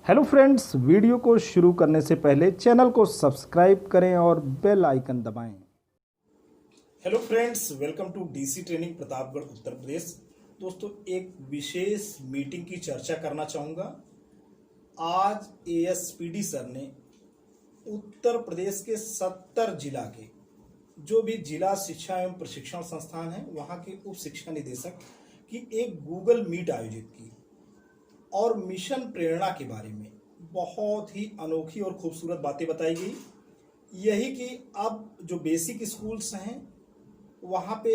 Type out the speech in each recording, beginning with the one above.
Hello friends, video को शुरू करने से पहले चैनल को सब्सक्राइब करें और बेल आइकन दबाएं। Hello friends, welcome to DC training Pratapgarh Uttar Pradesh. दोस्तों, एक विशेष मीटिंग की चर्चा करना चाहूँगा। आज एएसपीडी सर ने उत्तर प्रदेश के 70 जिला के जो भी जिला शिक्षा एवं प्रशिक्षण संस्थान हैं वहाँ के उप शिक्षा निदेशक की एक गूगल मीट आयोजित की और मिशन प्रेरणा के बारे में बहुत ही अनोखी और खूबसूरत बातें बताई गई। यही कि अब जो बेसिक स्कूल्स हैं वहाँ पे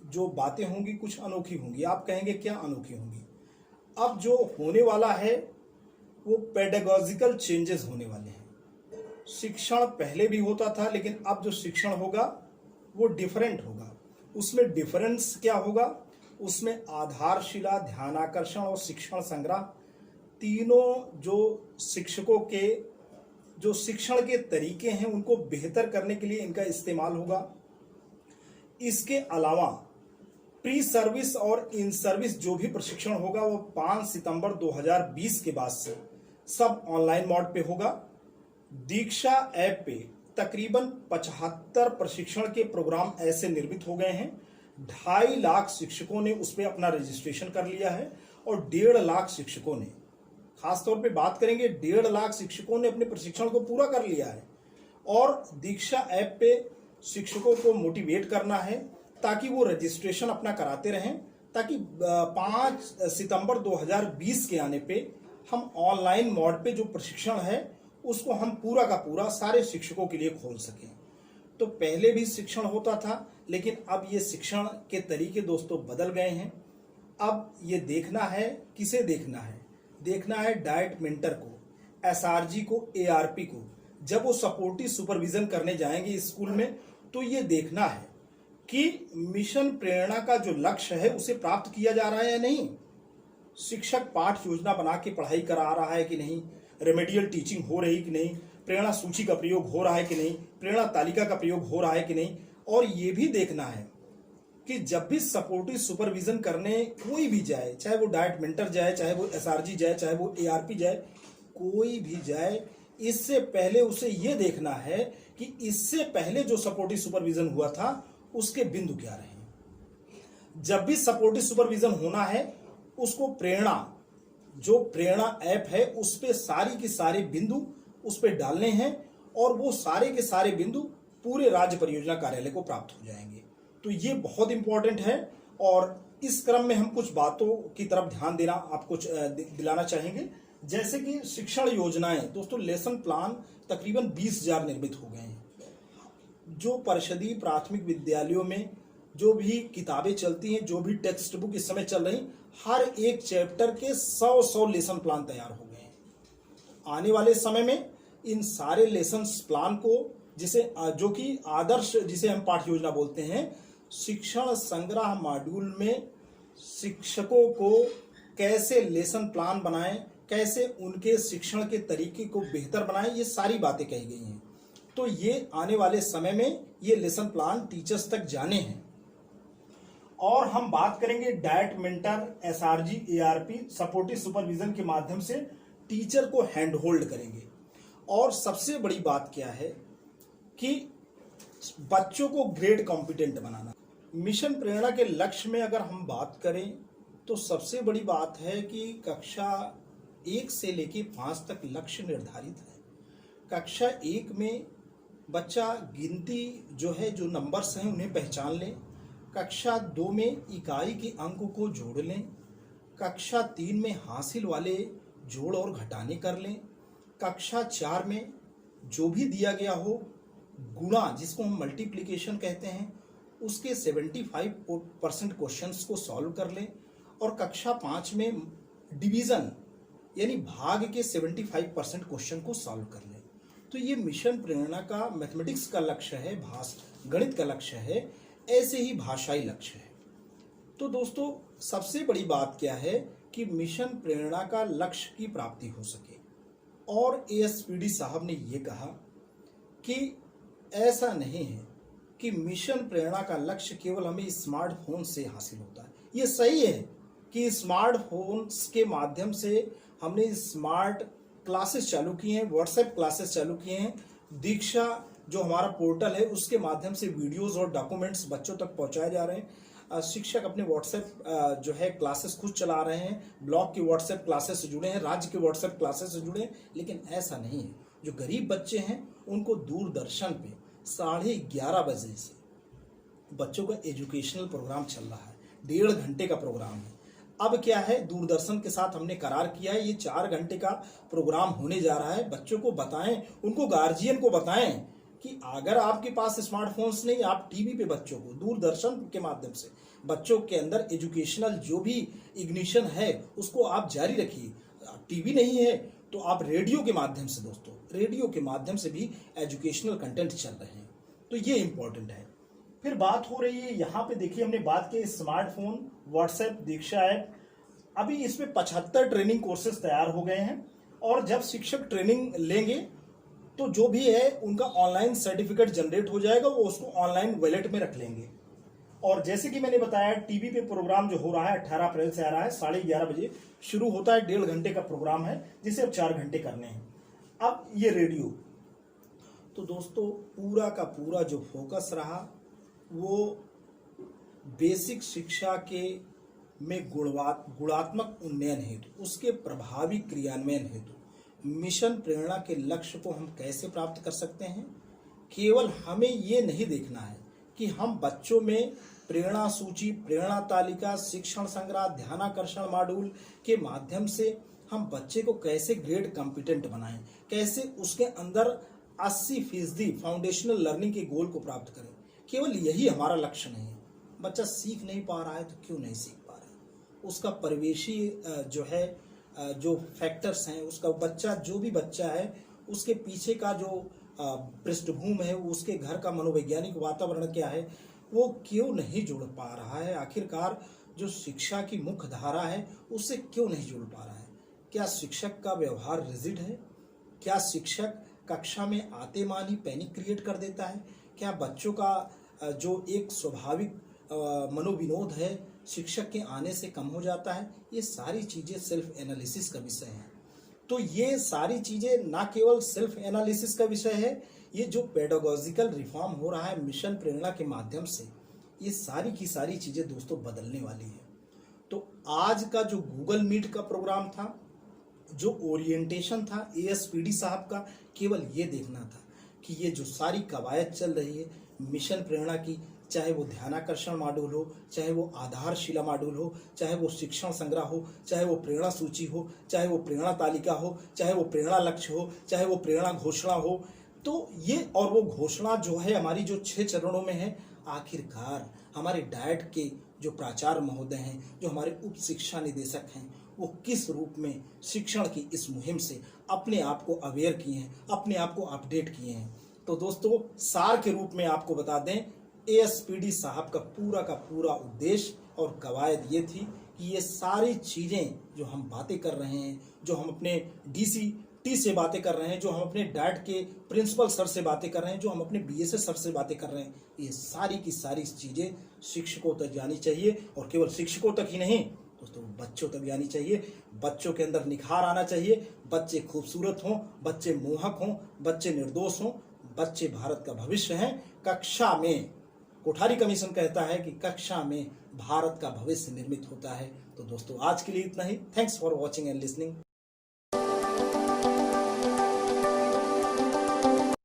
जो बातें होंगी कुछ अनोखी होंगी। आप कहेंगे क्या अनोखी होंगी? अब जो होने वाला है वो पेडागॉजिकल चेंजेस होने वाले हैं। शिक्षण पहले भी होता था, लेकिन अब जो शिक्षण होगा वो डिफरेंट होगा। उसमें डिफरेंस क्या होगा? उसमें आधारशिला, ध्यानाकर्षण और शिक्षण संग्रह, तीनों जो शिक्षकों के जो शिक्षण के तरीके हैं उनको बेहतर करने के लिए इनका इस्तेमाल होगा। इसके अलावा प्री सर्विस और इन सर्विस जो भी प्रशिक्षण होगा वो 5 सितंबर 2020 के बाद से सब ऑनलाइन मोड पे होगा। दीक्षा ऐप पे तकरीबन 75 प्रशिक्षण के प्रोग्राम ऐसे निर्मित हो गए हैं। 2.5 लाख शिक्षकों ने उस पर अपना रजिस्ट्रेशन कर लिया है और 1.5 लाख शिक्षकों ने, खासतौर पे बात करेंगे, 1.5 लाख शिक्षकों ने अपने प्रशिक्षण को पूरा कर लिया है। और दीक्षा ऐप पे शिक्षकों को मोटिवेट करना है ताकि वो रजिस्ट्रेशन अपना कराते रहें, ताकि 5 सितंबर 2020 के आने पे हम ऑनलाइन मोड पे जो प्रशिक्षण है उसको हम पूरा का पूरा सारे शिक्षकों के लिए खोल सकें। तो पहले भी शिक्षण होता था, लेकिन अब ये शिक्षण के तरीके दोस्तों बदल गए हैं। अब ये देखना है, किसे देखना है? देखना है डाइट मेंटर को, एसआरजी को, एआरपी को। जब वो सपोर्टिव सुपरविजन करने जाएंगे स्कूल में तो ये देखना है कि मिशन प्रेरणा का जो लक्ष्य है उसे प्राप्त किया जा रहा है या नहीं। शिक्षक पाठ योजना बना के पढ़ाई करा रहा है कि नहीं, रेमेडियल टीचिंग हो रही कि नहीं, प्रेरणा सूची का प्रयोग हो रहा है कि नहीं, प्रेरणा तालिका का प्रयोग हो रहा है कि नहीं। और ये भी देखना है कि जब भी सपोर्टिव सुपरविजन करने कोई भी जाए, चाहे वो डाइट मेंटर जाए, चाहे वो एसआरजी जाए, चाहे वो एआरपी जाए, कोई भी जाए, इससे पहले उसे ये देखना है कि इससे पहले जो सपोर्टिव सुपरविजन हुआ था उसके बिंदु क्या रहे। जब भी सपोर्टिव सुपरविजन होना है उसको प्रेरणा, जो प्रेरणा ऐप है उस पे सारी की सारे बिंदु उस पे डालने हैं और वो सारे के सारे बिंदु पूरे राज्य परियोजना कार्यालय को प्राप्त हो जाएंगे। तो ये बहुत इंपॉर्टेंट है और इस क्रम में हम कुछ बातों की तरफ ध्यान देना आपको दिलाना चाहेंगे। जैसे कि शिक्षण योजनाएं, दोस्तों लेसन प्लान तकरीबन 20,000 निर्मित हो गए हैं। जो परिषदीय प्राथमिक विद्यालयों में जो भी किताबें चलती हैं, जो भी टेक्स्ट बुक इस समय चल रही, हर एक चैप्टर के 100 लेसन प्लान तैयार हो गए हैं। आने वाले समय में इन सारे लेसन प्लान को, जिसे जो कि आदर्श, जिसे हम पाठ योजना बोलते हैं, शिक्षण संग्रह मॉड्यूल में शिक्षकों को कैसे लेसन प्लान बनाएं, कैसे उनके शिक्षण के तरीके को बेहतर बनाएं, ये सारी बातें कही गई हैं। तो ये आने वाले समय में ये लेसन प्लान टीचर्स तक जाने हैं। और हम बात करेंगे diet mentor, SRG, ARP supportive supervision के माध्यम से टीचर को हैंड होल्ड करेंगे। और सबसे बड़ी बात क्या है कि बच्चों को ग्रेड कॉम्पिटेंट बनाना। मिशन प्रेरणा के लक्ष्य में अगर हम बात करें तो सबसे बड़ी बात है कि कक्षा 1 से लेके 5 तक लक्ष्य निर्धारित है। कक्षा 1 में बच्चा गिनती जो है, जो नंबर्स हैं उन्हें पहचान लें। कक्षा 2 में इकाई के अंक को जोड़ लें। कक्षा 3 में हासिल वाले जोड़ और घटाने कर लें। कक्षा 4 में जो भी दिया गया हो गुणा, जिसको हम मल्टीप्लिकेशन कहते हैं, उसके 75% क्वेश्चंस को सॉल्व कर लें। और कक्षा 5 में डिवीजन यानी भाग के 75% क्वेश्चन को सॉल्व कर लें। तो ये मिशन प्रेरणा का मैथमेटिक्स का लक्ष्य है, गणित का लक्ष्य है, ऐसे ही भाषाई लक्ष्य है। तो दोस्तों, सबसे बड़ी बात क्या है कि मिशन प्रेरणा का लक्ष्य की प्राप्ति हो सके। और एएसपीडी साहब ने ये कहा कि ऐसा नहीं है कि मिशन प्रेरणा का लक्ष्य केवल हमें स्मार्टफोन से हासिल होता है। ये सही है कि स्मार्टफोन्स के माध्यम से हमने स्मार्ट क्लासेस चालू किए हैं, व्हाट्सएप क्लासेस चालू किए हैं। दीक्षा जो हमारा पोर्टल है उसके माध्यम से वीडियोस और डॉक्यूमेंट्स बच्चों तक पहुंचाए जा रहे हैं। शिक्षक अपने व्हाट्सएप जो है क्लासेस खुद चला रहे हैं, ब्लॉक की व्हाट्सएप क्लासेस से जुड़े हैं, राज्य के व्हाट्सएप क्लासेस से जुड़े हैं। लेकिन ऐसा नहीं है, जो गरीब बच्चे हैं उनको दूरदर्शन पे 11:30 बजे से बच्चों का एजुकेशनल प्रोग्राम चल रहा है। 1.5 घंटे का प्रोग्राम है। अब क्या है, दूरदर्शन के साथ हमने करार किया है, ये 4 घंटे का प्रोग्राम होने जा रहा है। बच्चों को बताएं, उनको गार्जियन को बताएं कि अगर आपके पास स्मार्टफोन्स नहीं, आप टीवी पे बच्चों को दूरदर्शन के माध्यम से बच्चों के अंदर एजुकेशनल जो भी इग्निशन है उसको आप जारी रखिए। टीवी नहीं है तो आप रेडियो के माध्यम से, दोस्तों रेडियो के माध्यम से भी एजुकेशनल कंटेंट चल रहे हैं, तो ये इंपॉर्टेंट है। फिर बात हो रही है यहाँ पे, देखिए हमने बात की स्मार्टफोन, व्हाट्सएप, दीक्षा ऐप। अभी इसमें 75 ट्रेनिंग कोर्सेज तैयार हो गए हैं और जब शिक्षक ट्रेनिंग लेंगे तो जो भी है उनका ऑनलाइन सर्टिफिकेट जनरेट हो जाएगा, वो उसको ऑनलाइन वॉलेट में रख लेंगे। और जैसे कि मैंने बताया, टीवी पे प्रोग्राम जो हो रहा है 18 अप्रैल से आ रहा है, 11:30 बजे शुरू होता है। 1.5 घंटे का प्रोग्राम है जिसे अब 4 घंटे करने हैं। अब ये रेडियो, तो दोस्तों पूरा का पूरा जो फोकस रहा वो बेसिक शिक्षा के में गुणात्मक उन्नयन हेतु, उसके प्रभावी क्रियान्वयन हेतु मिशन प्रेरणा के लक्ष्य को हम कैसे प्राप्त कर सकते हैं। केवल हमें ये नहीं देखना है कि हम बच्चों में प्रेरणा सूची, प्रेरणा तालिका, शिक्षण संग्रह, ध्यानाकर्षण मॉड्यूल के माध्यम से हम बच्चे को कैसे ग्रेड कॉम्पिटेंट बनाएं, कैसे उसके अंदर 80% फाउंडेशनल लर्निंग के गोल को प्राप्त करें। केवल यही हमारा लक्ष्य नहीं है। बच्चा सीख नहीं पा रहा है तो क्यों नहीं सीख पा रहा है, उसका परिवेशी जो है जो फैक्टर्स हैं, उसका बच्चा जो भी बच्चा है उसके पीछे का जो पृष्ठभूमि है, उसके घर का मनोवैज्ञानिक वातावरण क्या है, वो क्यों नहीं जुड़ पा रहा है। आखिरकार जो शिक्षा की मुख्य धारा है उससे क्यों नहीं जुड़ पा रहा है। क्या शिक्षक का व्यवहार रिजिड है? क्या शिक्षक कक्षा में आते मान ही पैनिक क्रिएट कर देता है? क्या बच्चों का जो एक स्वाभाविक मनोविनोद है शिक्षक के आने से कम हो जाता है? ये सारी चीज़ें सेल्फ एनालिसिस का विषय है। तो ये सारी चीज़ें ना केवल सेल्फ एनालिसिस का विषय है, ये जो पेडागॉजिकल रिफॉर्म हो रहा है मिशन प्रेरणा के माध्यम से, ये सारी की सारी चीज़ें दोस्तों बदलने वाली हैं। तो आज का जो गूगल मीट का प्रोग्राम था, जो ओरिएंटेशन था एएसपीडी साहब का, केवल ये देखना था कि ये जो सारी कवायद चल रही है मिशन प्रेरणा की, चाहे वो ध्यानाकर्षण मॉड्यूल हो, चाहे वो आधारशिला मॉड्यूल हो, चाहे वो शिक्षण संग्रह हो, चाहे वो प्रेरणा सूची हो, चाहे वो प्रेरणा तालिका हो, चाहे वो प्रेरणा लक्ष्य हो, चाहे वो प्रेरणा घोषणा हो, तो ये और वो घोषणा जो है हमारी जो 6 चरणों में है, आखिरकार हमारे डाइट के जो प्राचार्य महोदय हैं, जो हमारे उप शिक्षा निदेशक हैं, वो किस रूप में शिक्षण की इस मुहिम से अपने आप को अवेयर किए हैं, अपने आप को अपडेट किए हैं। तो दोस्तों सार के रूप में आपको बता दें, एएसपीडी साहब का पूरा उद्देश्य और कवायद ये थी कि ये सारी चीज़ें जो हम बातें कर रहे हैं, जो हम अपने डीसीटी से बातें कर रहे हैं, जो हम अपने डाइट के प्रिंसिपल सर से बातें कर रहे हैं, जो हम अपने बीएसएस सर से बातें कर रहे हैं, ये सारी की सारी चीज़ें शिक्षकों तक जानी चाहिए। और केवल शिक्षकों तक ही नहीं दोस्तों, बच्चों तक जानी चाहिए। बच्चों के अंदर निखार आना चाहिए, बच्चे खूबसूरत हों, बच्चे मोहक हों, बच्चे निर्दोष हों, बच्चे भारत का भविष्य हैं। कक्षा में, कोठारी कमीशन कहता है कि कक्षा में भारत का भविष्य निर्मित होता है। तो दोस्तों आज के लिए इतना ही। Thanks for watching and listening.